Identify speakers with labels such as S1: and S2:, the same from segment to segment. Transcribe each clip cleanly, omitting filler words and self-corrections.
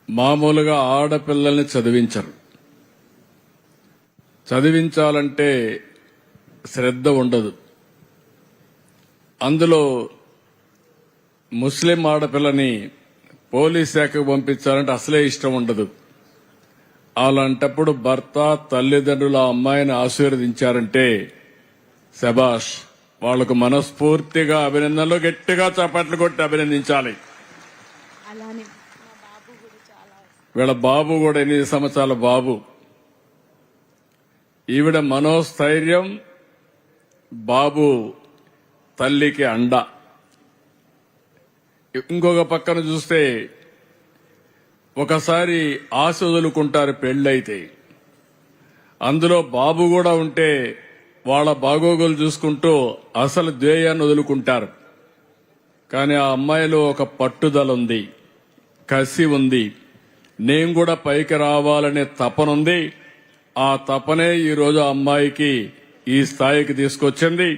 S1: మామూలుగా ఆడపిల్లల్ని చదివించరు. చదివించాలంటే శ్రద్ధ ఉండదు. అందులో ముస్లిం ఆడపిల్లని పోలీస్ శాఖకు పంపించాలంటే అసలే ఇష్టం ఉండదు. అలాంటప్పుడు భర్త తల్లిదండ్రుల అమ్మాయిని ఆశీర్వదించారంటే శబాష్, వాళ్లకు మనస్ఫూర్తిగా అభినందనలు, గట్టిగా చప్పట్లు కొట్టి అభినందించాలి. వీళ్ళ బాబు కూడా 8 సంవత్సరాల బాబు. ఈవిడ మనోస్థైర్యం, బాబు తల్లికి అండ. ఇంకొక పక్కన చూస్తే ఒకసారి ఆశ వదులుకుంటారు పెళ్ళైతే. అందులో బాబు కూడా ఉంటే వాళ్ళ బాగోగులు చూసుకుంటూ అసలు ద్వేయాన్ని వదులుకుంటారు. కానీ ఆ అమ్మాయిలో ఒక పట్టుదల ఉంది, కసి ఉంది, నేను కూడా పైకి రావాలనే తపనుంది. ఆ తపనే ఈరోజు ఆ అమ్మాయికి ఈ స్థాయికి తీసుకొచ్చింది.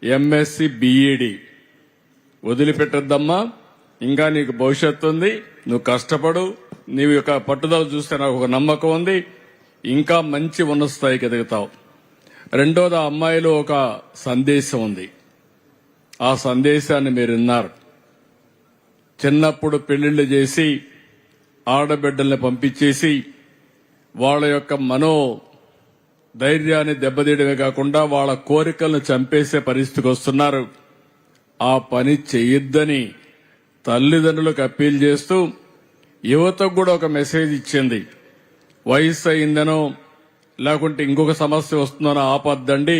S1: ఎంఎస్సి బిఈడి వదిలిపెట్టద్దమ్మా, ఇంకా నీకు భవిష్యత్తు ఉంది, నువ్వు కష్టపడు, నీ యొక్క పట్టుదల చూస్తే నాకు ఒక నమ్మకం ఉంది, ఇంకా మంచి ఉన్నత స్థాయికి ఎదుగుతావు. రెండోది, ఆ అమ్మాయిలో ఒక సందేశం ఉంది. ఆ సందేశాన్ని మీరు విన్నారు. చిన్నప్పుడు పెళ్లిళ్లు చేసి ఆడబిడ్డల్ని పంపించేసి వాళ్ళ యొక్క మనో ధైర్యాన్ని దెబ్బతీయడమే కాకుండా వాళ్ళ కోరికలను చంపేసే పరిస్థితికి వస్తున్నారు. ఆ పని చెయ్యొద్దని తల్లిదండ్రులకు అప్పీల్ చేస్తూ యువతకు కూడా ఒక మెసేజ్ ఇచ్చింది. వయసు అయిందనో లేకుంటే ఇంకొక సమస్య వస్తుందనో ఆపద్దండి,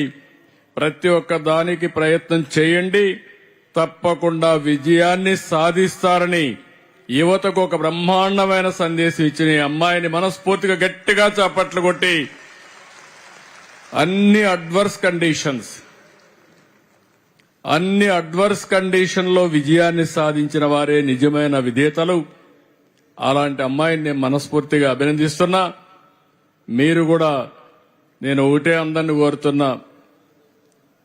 S1: ప్రతి ఒక్క దానికి ప్రయత్నం చేయండి, తప్పకుండా విజయాన్ని సాధిస్తారని యువతకు ఒక బ్రహ్మాండమైన సందేశం ఇచ్చిన ఈ అమ్మాయిని మనస్ఫూర్తిగా గట్టిగా చప్పట్లు కొట్టి అన్ని అడ్వర్స్ కండిషన్ లో విజయాన్ని సాధించిన వారే నిజమైన విజేతలు. అలాంటి అమ్మాయిని నేను మనస్ఫూర్తిగా అభినందిస్తున్నా. మీరు కూడా, నేను ఒకటే అందరిని కోరుతున్నా,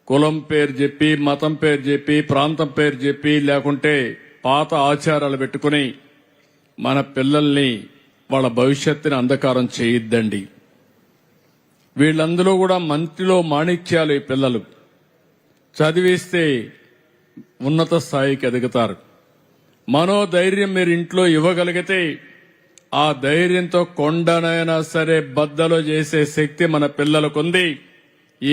S1: కులం పేరు చెప్పి, మతం పేరు చెప్పి, ప్రాంతం పేరు చెప్పి, లేకుంటే పాత ఆచారాలు పెట్టుకుని మన పిల్లల్ని వాళ్ళ భవిష్యత్తుని అంధకారం చేయొద్దండి. వీళ్ళందరూ కూడా మంత్రిలో మాణిక్యాలు. ఈ పిల్లలు చదివిస్తే ఉన్నత స్థాయికి ఎదుగుతారు. మనోధైర్యం మీరు ఇంట్లో ఇవ్వగలిగితే ఆ ధైర్యంతో కొండనైనా సరే బద్దలు చేసే శక్తి మన పిల్లలకుంది. ఈ